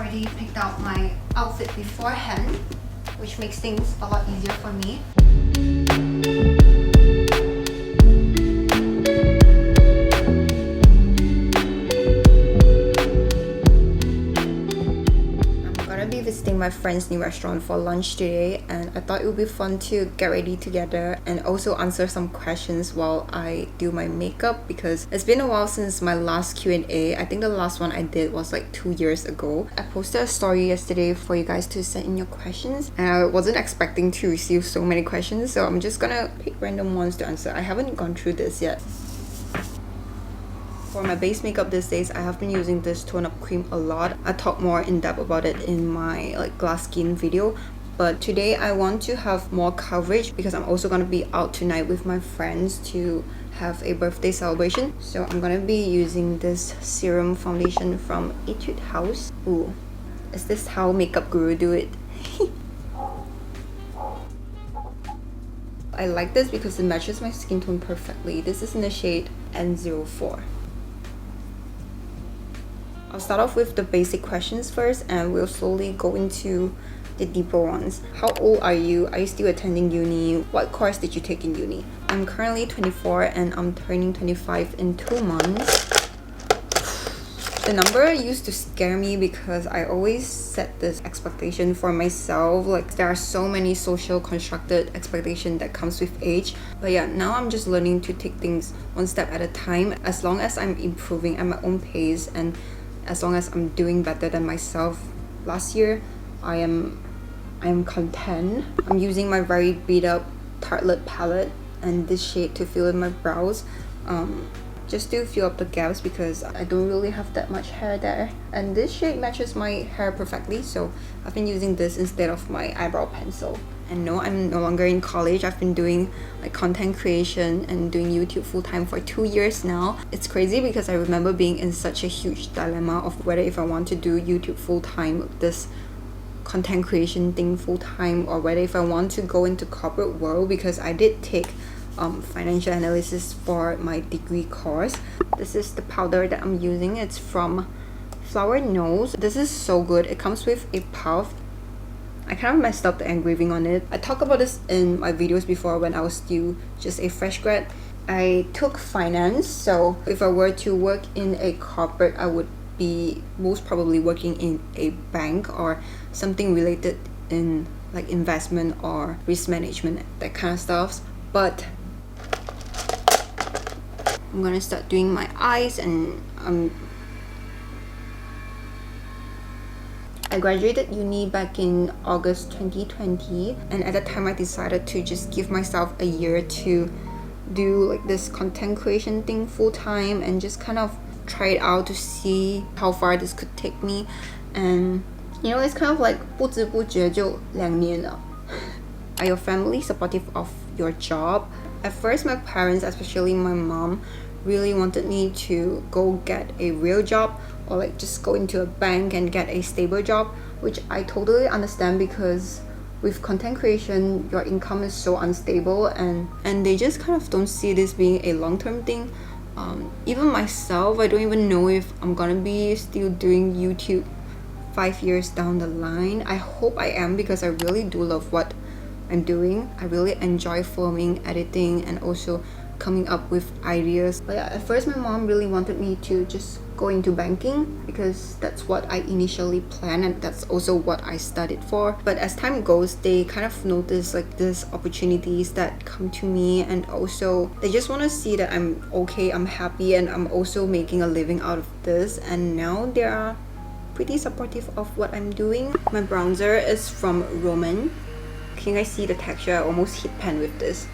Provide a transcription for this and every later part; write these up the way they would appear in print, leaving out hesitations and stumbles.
already picked out my outfit beforehand, which makes things a lot easier for me. Visiting my friend's new restaurant for lunch today, and I thought it would be fun to get ready together and also answer some questions while I do my makeup, because it's been a while since my last Q&A. I think the last one I did was like 2 years ago. I posted a story yesterday for you guys to send in your questions, and I wasn't expecting to receive so many questions, so I'm just gonna pick random ones to answer. I haven't gone through this yet. For my base makeup these days, I have been using this tone up cream a lot. I talk more in depth about it in my glass skin video, but today I want to have more coverage because I'm also going to be out tonight with my friends to have a birthday celebration. So I'm going to be using this serum foundation from Etude House. Ooh, is this how makeup guru do it? I like this because it matches my skin tone perfectly. This is in the shade N04. I'll start off with the basic questions first, and we'll slowly go into the deeper ones. How old are you? Are you still attending uni? What course did you take in uni? I'm currently 24 and I'm turning 25 in 2 months. The number used to scare me because I always set this expectation for myself. Like, there are so many social constructed expectations that comes with age. But yeah, now I'm just learning to take things one step at a time. As long as I'm improving at my own pace and as long as I'm doing better than myself last year, I am content. I'm using my very beat up Tartelette palette and this shade to fill in my brows, just to fill up the gaps because I don't really have that much hair there, and this shade matches my hair perfectly, so I've been using this instead of my eyebrow pencil. And no, I'm no longer in college. I've been doing content creation and doing YouTube full-time for 2 years now. It's crazy because I remember being in such a huge dilemma of whether if I want to do YouTube full-time, this content creation thing full-time, or whether if I want to go into corporate world, because I did take financial analysis for my degree course. This is the powder that I'm using. It's from Flower Nose. This is so good. It comes with a puff. I kind of messed up the engraving on it. I talked about this in my videos before when I was still just a fresh grad. I took finance, so if I were to work in a corporate, I would be most probably working in a bank or something related in investment or risk management, that kind of stuff. But I'm gonna start doing my eyes, and I graduated uni back in August 2020, and at that time I decided to just give myself a year to do this content creation thing full-time and just kind of try it out to see how far this could take me. And it's kind of 不知不觉就2年了. Are your family supportive of your job? At first, my parents, especially my mom, really wanted me to go get a real job or just go into a bank and get a stable job, which I totally understand because with content creation, your income is so unstable, and they just kind of don't see this being a long-term thing. Even myself, I don't even know if I'm gonna be still doing YouTube 5 years down the line. I hope I am, because I really do love what I'm doing. I really enjoy filming, editing, and also coming up with ideas. But yeah, at first my mom really wanted me to just go into banking because that's what I initially planned, and that's also what I studied for. But as time goes, they kind of notice these opportunities that come to me, and also they just want to see that I'm okay, I'm happy, and I'm also making a living out of this. And now they are pretty supportive of what I'm doing. My bronzer is from Roman. Can you guys see the texture? I almost hit pan with this.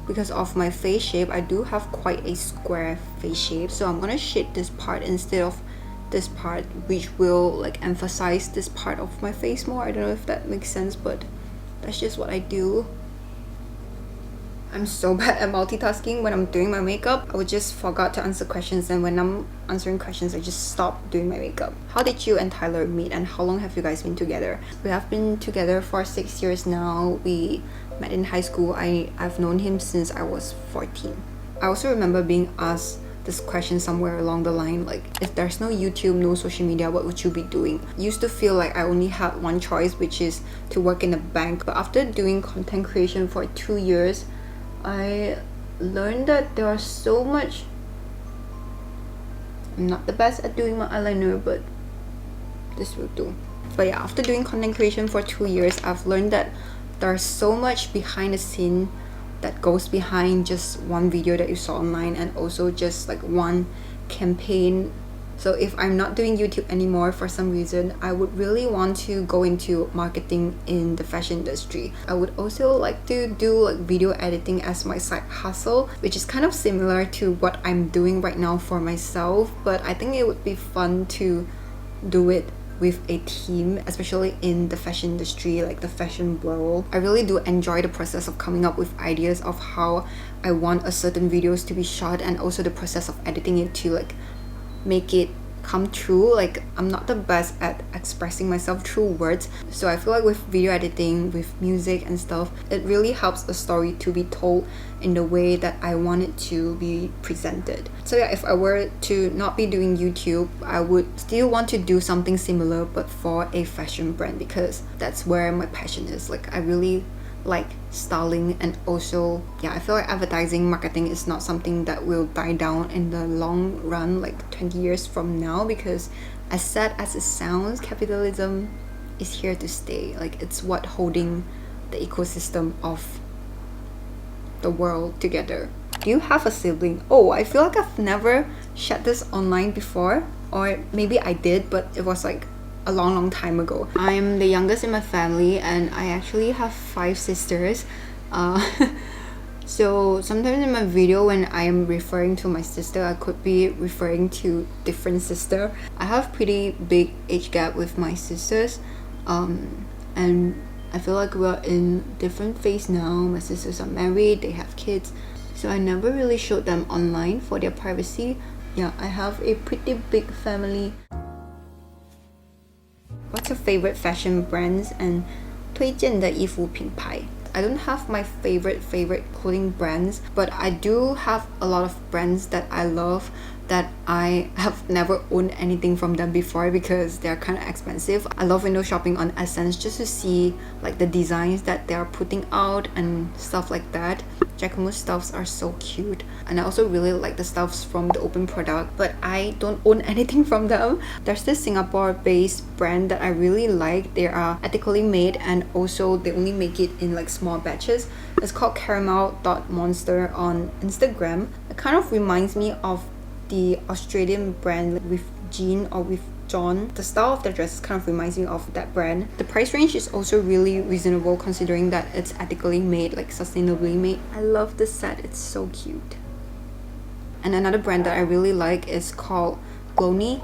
Because of my face shape, I do have quite a square face shape, so I'm gonna shade this part instead of this part, which will emphasize this part of my face more. I don't know if that makes sense, but that's just what I do. I'm so bad at multitasking when I'm doing my makeup. I would just forgot to answer questions, and when I'm answering questions, I just stop doing my makeup. How did you and Tyler meet, and how long have you guys been together? We have been together for 6 years now. We met in high school. I've known him since I was 14. I also remember being asked this question somewhere along the line, like if there's no YouTube, no social media, what would you be doing? Used to feel like I only had one choice, which is to work in a bank. But after doing content creation for 2 years, I learned that there are so much. I'm not the best at doing my eyeliner, but this will do. But yeah, after doing content creation for 2 years, I've learned that there's so much behind the scene that goes behind just one video that you saw online, and also just like one campaign. So if I'm not doing YouTube anymore for some reason, I would really want to go into marketing in the fashion industry. I would also like to do like video editing as my side hustle, which is kind of similar to what I'm doing right now for myself, but I think it would be fun to do it with a team, especially in the fashion industry, like the fashion world. I really do enjoy the process of coming up with ideas of how I want a certain videos to be shot, and also the process of editing it to like make it come true. Like I'm not the best at expressing myself through words, so I feel like with video editing, with music and stuff, it really helps a story to be told in the way that I want it to be presented. So yeah, if I were to not be doing YouTube, I would still want to do something similar but for a fashion brand, because that's where my passion is. Like I really like styling, and also yeah, I feel like advertising marketing is not something that will die down in the long run, like 20 years from now, because as sad as it sounds, capitalism is here to stay. Like it's what holding the ecosystem of the world together. Do you have a sibling? Oh, I feel like I've never shared this online before, or maybe I did, but it was like a long time ago. I'm the youngest in my family, and I actually have 5 sisters. So sometimes in my video, when I am referring to my sister, I could be referring to different sister. I have pretty big age gap with my sisters, and I feel like we're in different phase now. My sisters are married, they have kids, so I never really showed them online for their privacy. Yeah, I have a pretty big family. What's your favorite fashion brands and 推荐的衣服品牌? I don't have my favorite clothing brands, but I do have a lot of brands that I love that I have never owned anything from them before because they're kind of expensive. I love window shopping on Essence just to see like the designs that they are putting out and stuff like that. Jacquemus stuffs are so cute, and I also really like the stuffs from the Open product, but I don't own anything from them. There's this Singapore-based brand that I really like. They are ethically made, and also they only make it in like small batches. It's called caramel.monster on Instagram. It kind of reminds me of the Australian brand with Jean or with John. The style of the dress kind of reminds me of that brand. The price range is also really reasonable considering that it's ethically made, like sustainably made. I love this set, it's so cute. And another brand that I really like is called Glowny,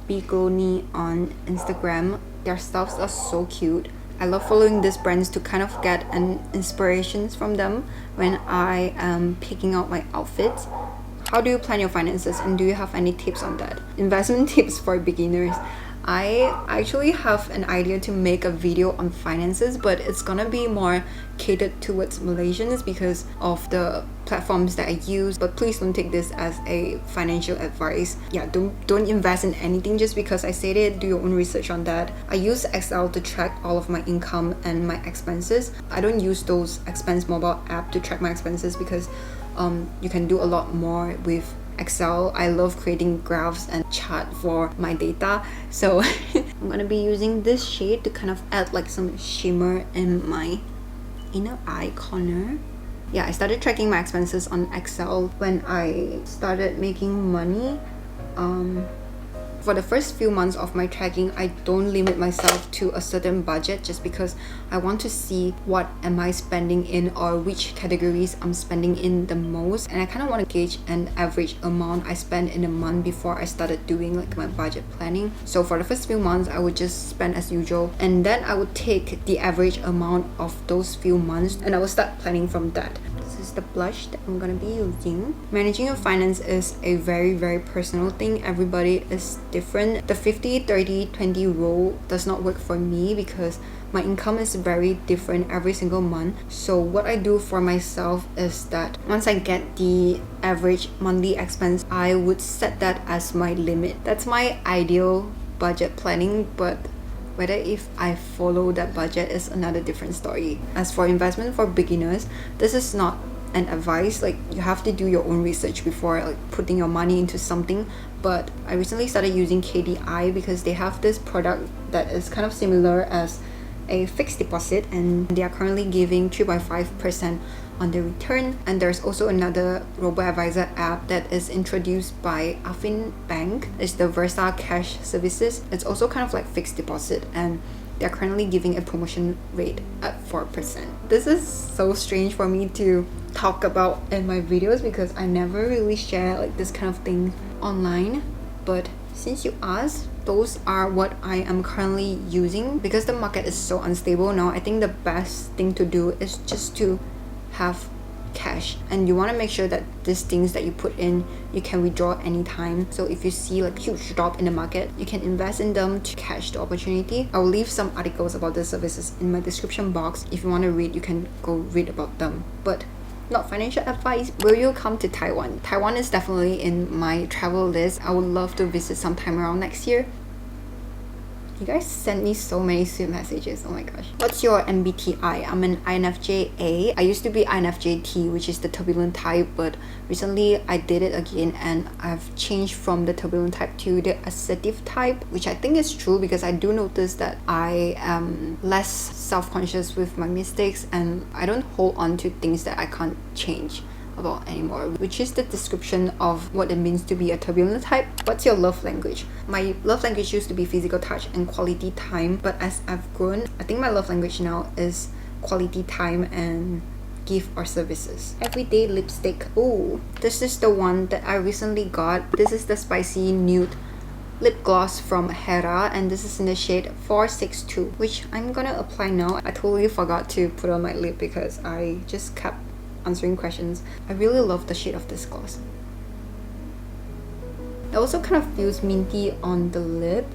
Be Glowny on Instagram. Their stuffs are so cute. I love following these brands to kind of get an inspirations from them when I am picking out my outfits. How do you plan your finances, and do you have any tips on that? Investment tips for beginners. I actually have an idea to make a video on finances, but it's gonna be more catered towards Malaysians because of the platforms that I use. But please don't take this as a financial advice. Yeah, don't invest in anything just because I said it. Do your own research on that. I use Excel to track all of my income and my expenses. I don't use those expense mobile app to track my expenses because you can do a lot more with Excel. I love creating graphs and chart for my data, so I'm gonna be using this shade to kind of add like some shimmer in my inner eye corner. Yeah, I started tracking my expenses on Excel when I started making money. For the first few months of my tracking, I don't limit myself to a certain budget just because I want to see what am I spending in or which categories I'm spending in the most, and I kind of want to gauge an average amount I spend in a month before I started doing like my budget planning. So for the first few months, I would just spend as usual, and then I would take the average amount of those few months and I will start planning from that. This is is the blush that I'm gonna be using. Managing your finance is a very personal thing. Everybody is different. The 50-30-20 rule does not work for me because my income is very different every single month. So what I do for myself is that once I get the average monthly expense, I would set that as my limit. That's my ideal budget planning, but whether if I follow that budget is another different story. As for investment for beginners, this is not an advice. Like, you have to do your own research before like putting your money into something. But I recently started using KDI because they have this product that is kind of similar as a fixed deposit, and they are currently giving 3.5% on the return. And there's also another robo-advisor app that is introduced by Affin Bank. It's the Versa Cash Services. It's also kind of like fixed deposit, and they're currently giving a promotion rate at 4%. This is so strange for me to talk about in my videos because I never really share like this kind of thing online, but since you asked, those are what I am currently using. Because the market is so unstable now, I think the best thing to do is just to have cash, and you want to make sure that these things that you put in, you can withdraw anytime. So if you see like huge drop in the market, you can invest in them to catch the opportunity. I will leave some articles about the services in my description box. If you want to read, you can go read about them. But not financial advice. Will you come to Taiwan? Taiwan is definitely in my travel list. I would love to visit sometime around next year. You guys sent me so many sweet messages. Oh my gosh. What's your MBTI? I'm an INFJ-A. I used to be INFJ-T, which is the turbulent type, but recently I did it again and I've changed from the turbulent type to the assertive type, which I think is true because I do notice that I am less self-conscious with my mistakes and I don't hold on to things that I can't change about anymore, which is the description of what it means to be a turbulent type. What's your love language? My love language used to be physical touch and quality time, but as I've grown, I think my love language now is quality time and gift or services. Everyday lipstick. Oh, this is the one that I recently got. This is the spicy nude lip gloss from Hera, and this is in the shade 462, which I'm gonna apply now. I totally forgot to put on my lip because I just kept answering questions. I really love the shade of this gloss. It also kind of feels minty on the lip.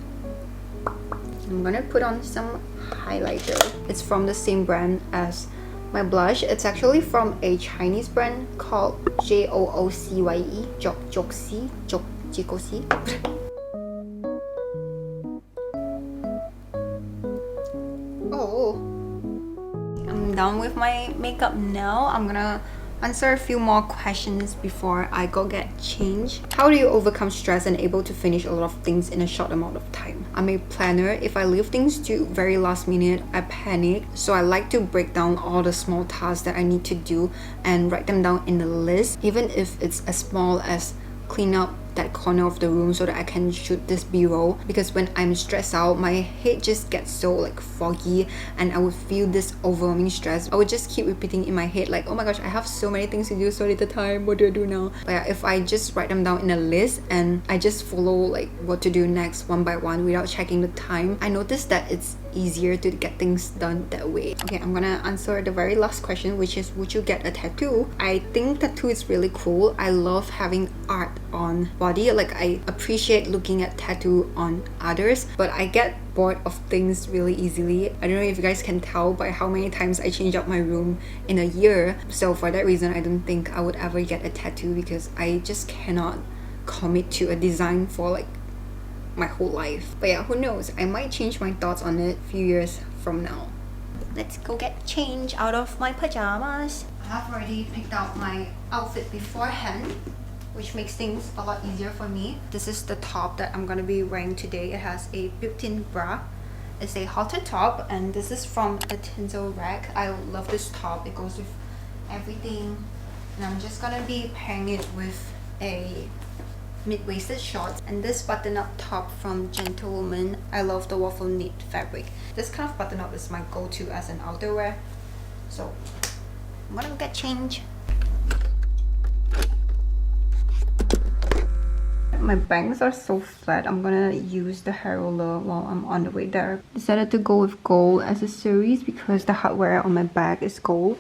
I'm gonna put on some highlighter. It's from the same brand as my blush. It's actually from a Chinese brand called JOOCYE, Jokosi. Oh, I'm done with my makeup now. I'm gonna answer a few more questions before I go get changed. How do you overcome stress and able to finish a lot of things in a short amount of time? I'm a planner. If I leave things to very last minute, I panic. So I like to break down all the small tasks that I need to do and write them down in a list, even if it's as small as clean up that corner of the room so that I can shoot this b-roll. Because when I'm stressed out, my head just gets so like foggy and I would feel this overwhelming stress. I would just keep repeating in my head like, oh my gosh, I have so many things to do, so little time, what do I do now? But yeah, if I just write them down in a list and I just follow like what to do next one by one without checking the time, I noticed that it's easier to get things done that way. Okay, I'm gonna answer the very last question, which is, would you get a tattoo? I think tattoo is really cool. I love having art on body. Like, I appreciate looking at tattoo on others, but I get bored of things really easily. I don't know if you guys can tell by how many times I change up my room in a year. So for that reason, I don't think I would ever get a tattoo because I just cannot commit to a design for like my whole life. But yeah, who knows, I might change my thoughts on it a few years from now. Let's go get changed out of my pajamas. I have already picked out my outfit beforehand, which makes things a lot easier for me. This is the top that I'm gonna be wearing today. It has a built-in bra. It's a halter top, and this is from the Tinsel rack. I love this top. It goes with everything. And I'm just gonna be pairing it with a mid-waisted shorts and this button-up top from Gentlewoman. I love the waffle knit fabric. This kind of button-up is my go-to as an outerwear. So I'm gonna get changed. My bangs are so flat. I'm gonna use the hair roller while I'm on the way there. Decided to go with gold accessories because the hardware on my bag is gold.